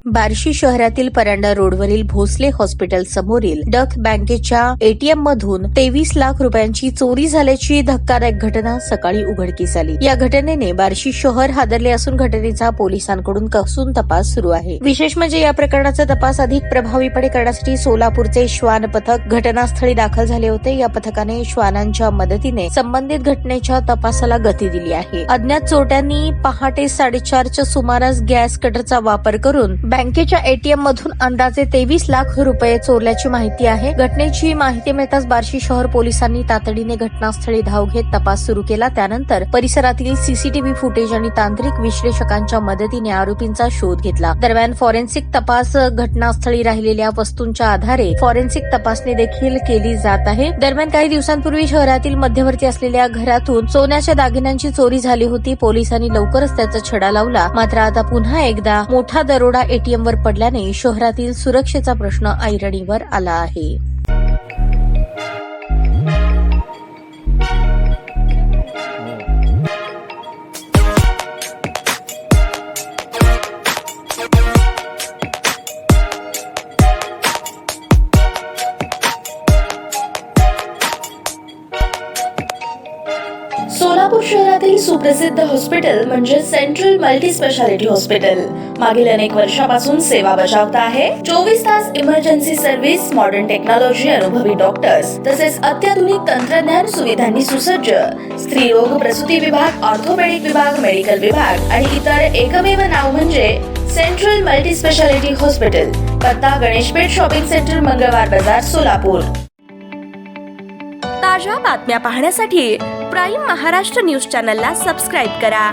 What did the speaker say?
बार्शी शहरातील परांडा रोडवरील भोसले हॉस्पिटल समोरील डक बँकेच्या एटीएम मधून 23 लाख रुपयांची चोरी झाल्याची धक्कादायक घटना सकाळी उघडकीस आली। या घटनेने बार्शी शहर हादरले असून घटनेचा पोलिसांकडून कसून तपास सुरू आहे। विशेष म्हणजे या प्रकरणाचा तपास अधिक प्रभावीपणे करण्यासाठी सोलापूरचे श्वान पथक घटनास्थळी दाखल झाले होते। या पथकाने श्वानांच्या मदतीने संबंधित घटनेच्या तपासाला गती दिली आहे। अज्ञात चोरट्यांनी पहाटे 4:30च्या सुमारास गॅस कटरचा वापर करून बँकेच्या एटीएम मधून अंदाजे 23 लाख रुपये चोरल्याची माहिती आहे। घटनेची माहिती मिळताच बार्शी शहर पोलिसांनी तातडीने घटनास्थळी धाव घेत तपास सुरू केला। त्यानंतर परिसरातील सीसीटीव्ही फुटेज आणि तांत्रिक विश्लेषकांच्या मदतीने आरोपींचा शोध घेतला। दरम्यान फॉरेन्सिक तपास घटनास्थळी राहिलेल्या वस्तूंच्या आधारे फॉरेन्सिक तपासणी देखील केली जात आहे। दरम्यान काही दिवसांपूर्वी शहरातील मध्यवर्ती असलेल्या घरातून सोन्याच्या दागिन्यांची चोरी झाली होती। पोलिसांनी लवकरच त्याचा छडा लावला, मात्र आता पुन्हा एकदा मोठा दरोडा एटीएमवर पडल्याने शहरातील सुरक्षेचा प्रश्न ऐरणीवर आला आहे। सोलापूर शहरातील सुप्रसिद्ध हॉस्पिटल म्हणजे सेंट्रल मल्टी स्पेशालिटी हॉस्पिटल मागील अनेक वर्षापासून सेवा बजावत आहे। 24 तास इमर्जन्सी सर्व्हिस, मॉडर्न टेक्नॉलॉजी, अनुभवी डॉक्टर्स तसेच अत्याधुनिक तंत्रज्ञान सुविधांनी सुसज्ज स्त्रीरोग प्रसूती विभाग, ऑर्थोपेडिक विभाग, मेडिकल विभाग आणि इतर एकमेव नाव म्हणजे सेंट्रल मल्टी स्पेशालिटी हॉस्पिटल। पत्ता गणेशपेठ शॉपिंग सेंटर, मंगळवार बाजार, सोलापूर। ताज्या बातम्या पाहण्यासाठी प्राईम महाराष्ट्र न्यूज चॅनलला सबस्क्राईब करा।